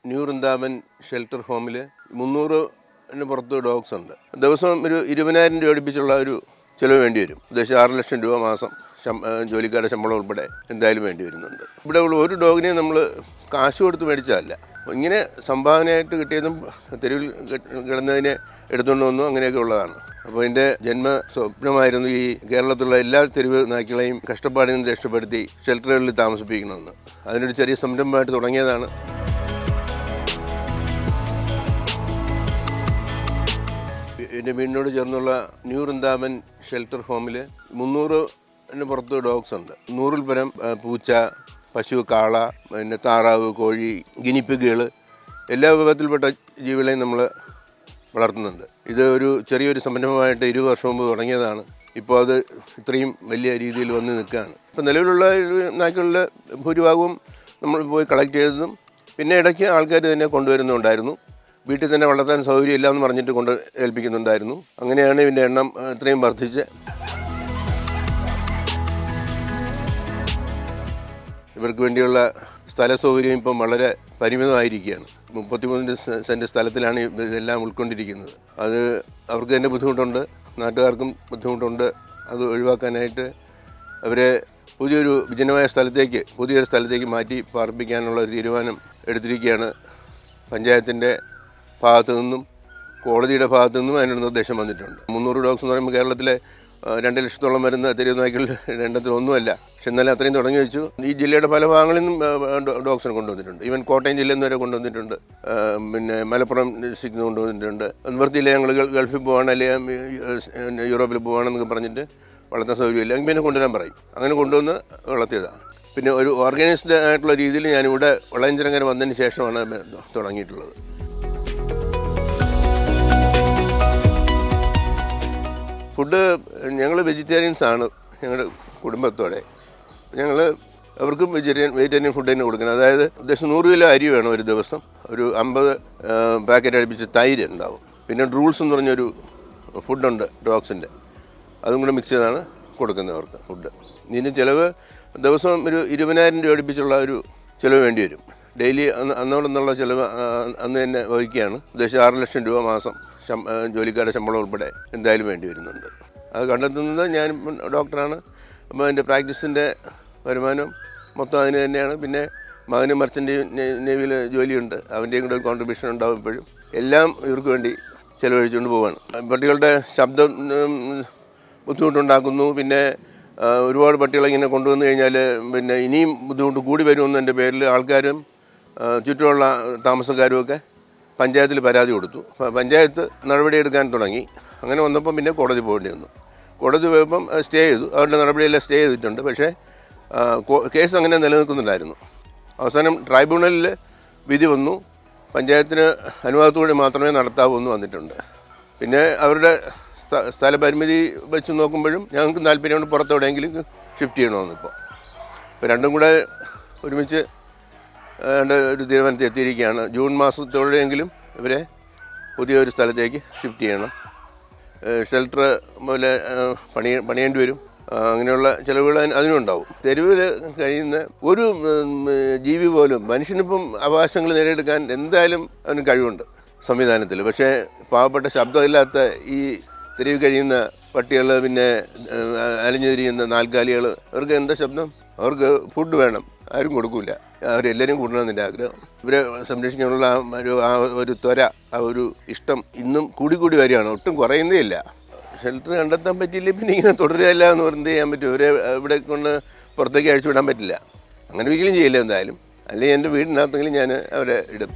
New Vrindavan shelter ഹോമിൽ 300-ന് പുറത്ത് dogs ഉണ്ട്. ദിവസം ഒരു 20,000 രൂപ അടുപ്പിച്ചുള്ള ഒരു ചിലവ് വേണ്ടി വരും. ഏകദേശം 6 ലക്ഷം രൂപ മാസം ജോലിക്കാരുടെ ശമ്പളം ഉൾപ്പെടെ എന്തായാലും വേണ്ടി വരുന്നുണ്ട്. ഇവിടെ ഉള്ള ഒരു ഡോഗിനെ നമ്മൾ കാശ് കൊടുത്ത് മേടിച്ചതല്ല, ഇങ്ങനെ സംഭാവനയായിട്ട് കിട്ടിയതും തെരുവിൽ കിടന്നതിനെ എടുത്തുകൊണ്ട് വന്നു, അങ്ങനെയൊക്കെ ഉള്ളതാണ്. അപ്പോൾ എൻ്റെ ജന്മ സ്വപ്നമായിരുന്നു ഈ കേരളത്തിലുള്ള എല്ലാ തെരുവ് നായ്ക്കളെയും കഷ്ടപ്പാടിൽ നിന്ന് രക്ഷപ്പെടുത്തി ഷെൽട്ടറുകളിൽ താമസിപ്പിക്കണമെന്ന്. അതിനൊരു ചെറിയ സംരംഭമായിട്ട് തുടങ്ങിയതാണ്. എൻ്റെ വീടിനോട് ചേർന്നുള്ള ന്യൂ വൃന്ദാവൻ ഷെൽട്ടർ ഹോമിൽ 300-ന് പുറത്ത് ഡോഗ്സ് ഉണ്ട്. 100-ൽ പരം പൂച്ച, പശു, കാള, പിന്നെ താറാവ്, കോഴി, ഗിനിപ്പിഗുകൾ, എല്ലാ വിഭാഗത്തിൽപ്പെട്ട ജീവികളെയും നമ്മൾ വളർത്തുന്നുണ്ട്. ഇത് ഒരു ചെറിയൊരു സംരംഭമായിട്ട് 20 വർഷം മുമ്പ് തുടങ്ങിയതാണ്. ഇപ്പോൾ അത് ഇത്രയും വലിയ രീതിയിൽ വന്ന് നിൽക്കുകയാണ്. ഇപ്പോൾ നിലവിലുള്ള നായ്ക്കളുടെ ഭൂരിഭാഗവും നമ്മൾ പോയി കളക്ട് ചെയ്തതും പിന്നെ ഇടയ്ക്ക് ആൾക്കാർ തന്നെ കൊണ്ടുവരുന്നുണ്ടായിരുന്നു. വീട്ടിൽ തന്നെ വളർത്താൻ സൗകര്യമില്ല എന്ന് പറഞ്ഞിട്ട് കൊണ്ട് ഏൽപ്പിക്കുന്നുണ്ടായിരുന്നു. അങ്ങനെയാണ് ഇതിൻ്റെ എണ്ണം ഇത്രയും വർദ്ധിച്ച്. ഇവർക്ക് വേണ്ടിയുള്ള സ്ഥല സൗകര്യം ഇപ്പം വളരെ പരിമിതമായിരിക്കുകയാണ്. 33 സെൻറ്റ് സ്ഥലത്തിലാണ് ഇതെല്ലാം ഉൾക്കൊണ്ടിരിക്കുന്നത്. അത് അവർക്ക് തന്നെ ബുദ്ധിമുട്ടുണ്ട്, നാട്ടുകാർക്കും ബുദ്ധിമുട്ടുണ്ട്. അത് ഒഴിവാക്കാനായിട്ട് അവരെ പുതിയൊരു വിജനമായ പുതിയൊരു സ്ഥലത്തേക്ക് മാറ്റി പാർപ്പിക്കാനുള്ള ഒരു തീരുമാനം എടുത്തിരിക്കുകയാണ്. പഞ്ചായത്തിൻ്റെ ഭാഗത്തു നിന്നും കോടതിയുടെ ഭാഗത്തു നിന്നും അതിനൊരു നിർദ്ദേശം വന്നിട്ടുണ്ട്. 300 ഡോഗ്സ് എന്ന് പറയുമ്പോൾ കേരളത്തിലെ 2 ലക്ഷത്തോളം വരുന്ന തെരുവ് നായ്ക്കളുടെ എണ്ണത്തിലൊന്നുമല്ല. പക്ഷെ എന്നാലും അത്രയും തുടങ്ങി വെച്ചു. ഈ ജില്ലയുടെ പല ഭാഗങ്ങളിൽ നിന്നും ഡോഗ്സിനെ കൊണ്ടുവന്നിട്ടുണ്ട്. ഈവൻ കോട്ടയം ജില്ലയിൽ നിന്ന് വരെ കൊണ്ടുവന്നിട്ടുണ്ട്. പിന്നെ മലപ്പുറം ഡിസ്ട്രിക്റ്റിൽ നിന്ന് കൊണ്ടുവന്നിട്ടുണ്ട്. നിവൃത്തിയില്ല, ഞങ്ങൾ ഗൾഫിൽ പോവാണ് അല്ലെങ്കിൽ യൂറോപ്പിൽ പോവാണെന്നൊക്കെ പറഞ്ഞിട്ട് വളർത്താൻ സൗകര്യമില്ല, എങ്കിൽ പിന്നെ കൊണ്ടുവരാൻ പറയും. അങ്ങനെ കൊണ്ടുവന്ന് വളർത്തിയതാണ്. പിന്നെ ഒരു ഓർഗനൈസ്ഡ് ആയിട്ടുള്ള രീതിയിൽ ഞാനിവിടെ വളയഞ്ചിറങ്ങര വന്നതിന് ശേഷമാണ് തുടങ്ങിയിട്ടുള്ളത്. ഫുഡ് ഞങ്ങൾ വെജിറ്റേറിയൻസാണ്. ഞങ്ങളുടെ കുടുംബത്തോടെ ഞങ്ങൾ അവർക്കും വെജിറ്റേറിയൻ ഫുഡ് തന്നെ കൊടുക്കണം. അതായത് ഏകദേശം 100 കിലോ അരി വേണം ഒരു ദിവസം. ഒരു 50 പാക്കറ്റ് അടുപ്പിച്ച് തൈര് ഉണ്ടാവും. പിന്നെ റൂൾസ് എന്ന് പറഞ്ഞൊരു ഫുഡുണ്ട് ഡോഗ്സിൻ്റെ, അതും കൂടെ മിക്സ് ചെയ്താണ് കൊടുക്കുന്നവർക്ക് ഫുഡ്. ഇതിന് ചിലവ് ദിവസം ഒരു 20,000 രൂപ അടുപ്പിച്ചുള്ള ഒരു ചിലവ് വേണ്ടി വരും. ഡെയിലി അന്നോടൊന്നുള്ള ചിലവ് അന്ന് തന്നെ വഹിക്കുകയാണ്. ഏകദേശം 6 ലക്ഷം രൂപ മാസം ജോലിക്കാരുടെ ശമ്പളം ഉൾപ്പെടെ എന്തായാലും വേണ്ടി വരുന്നുണ്ട്. അത് കണ്ടെത്തുന്നത് ഞാൻ ഡോക്ടറാണ്. അപ്പോൾ എൻ്റെ പ്രാക്ടീസിൻ്റെ വരുമാനം മൊത്തം അതിന് തന്നെയാണ്. പിന്നെ മകന് മർച്ചൻ്റ് നേവിയിൽ ജോലിയുണ്ട്, അവൻ്റെയും കൂടെ കോൺട്രിബ്യൂഷൻ ഉണ്ടാവും. ഇപ്പോഴും എല്ലാം ഇവർക്ക് വേണ്ടി ചിലവഴിച്ചുകൊണ്ട് പോവുകയാണ്. പട്ടികളുടെ ശബ്ദം ബുദ്ധിമുട്ടുണ്ടാക്കുന്നു. പിന്നെ ഒരുപാട് പട്ടികളെ ഇങ്ങനെ കൊണ്ടുവന്നു കഴിഞ്ഞാൽ പിന്നെ ഇനിയും ബുദ്ധിമുട്ട് കൂടി വരുമെന്ന് എൻ്റെ പേരിൽ ആൾക്കാരും ചുറ്റുമുള്ള താമസക്കാരുമൊക്കെ പഞ്ചായത്തിൽ പരാതി കൊടുത്തു. പഞ്ചായത്ത് നടപടിയെടുക്കാൻ തുടങ്ങി. അങ്ങനെ വന്നപ്പം പിന്നെ കോടതി പോകേണ്ടി വന്നു. കോടതി പോയപ്പം സ്റ്റേ ചെയ്തു. അവരുടെ നടപടിയെല്ലാം സ്റ്റേ ചെയ്തിട്ടുണ്ട്. പക്ഷേ കേസ് അങ്ങനെ നിലനിൽക്കുന്നുണ്ടായിരുന്നു. അവസാനം ട്രൈബ്യൂണലിൽ വിധി വന്നു. പഞ്ചായത്തിന് അനുവാദത്തോടെ മാത്രമേ നടത്താവൂ എന്ന് വന്നിട്ടുണ്ട്. പിന്നെ അവരുടെ സ്ഥലപരിമിതി വെച്ച് നോക്കുമ്പോഴും ഞങ്ങൾക്ക് താല്പര്യമുണ്ട് പുറത്തെവിടെയെങ്കിലും ഷിഫ്റ്റ് ചെയ്യണമെന്നിപ്പോൾ. ഇപ്പോൾ രണ്ടും കൂടെ ഒരുമിച്ച് ഒരു തീരുമാനത്തിൽ എത്തിയിരിക്കുകയാണ്. ജൂൺ മാസത്തോടെയെങ്കിലും ഇവരെ പുതിയൊരു സ്ഥലത്തേക്ക് ഷിഫ്റ്റ് ചെയ്യണം. ഷെൽട്ടർ പോലെ പണിയേണ്ടി വരും. അങ്ങനെയുള്ള ചിലവുകൾ അതിനുണ്ടാവും. തെരുവിൽ കഴിയുന്ന ഒരു ജീവി പോലും മനുഷ്യനിപ്പം അവകാശങ്ങൾ നേടിയെടുക്കാൻ എന്തായാലും അവന് കഴിവുണ്ട് സംവിധാനത്തിൽ. പക്ഷേ പാവപ്പെട്ട ശബ്ദമില്ലാത്ത ഈ തെരുവിൽ കഴിയുന്ന പട്ടികൾ, പിന്നെ അലിഞ്ഞു തിരിയുന്ന നാൽക്കാലികൾ, അവർക്ക് എന്താ ശബ്ദം? അവർക്ക് ഫുഡ് വേണം, ആരും കൊടുക്കില്ല. അവരെല്ലാവരും കൂട്ടണമെന്നിൻ്റെ ആഗ്രഹം. ഇവരെ സംരക്ഷിക്കാനുള്ള ഒരു ത്വര, ആ ഒരു ഇഷ്ടം ഇന്നും കൂടി വരികയാണ്, ഒട്ടും കുറയുന്നേ ഇല്ല. ഷെൽട്ടർ കണ്ടെത്താൻ പറ്റിയില്ല പിന്നെ ഇങ്ങനെ തുടരുകയല്ല എന്ന് എന്ത് ചെയ്യാൻ പറ്റും? ഇവരെ ഇവിടെ കൊണ്ട് പുറത്തേക്ക് അഴിച്ചു വിടാൻ പറ്റില്ല. അങ്ങനെ ഒരിക്കലും ചെയ്യില്ല എന്തായാലും. അല്ലെങ്കിൽ എൻ്റെ വീടിനകത്തെങ്കിലും ഞാൻ അവരെ ഇടും.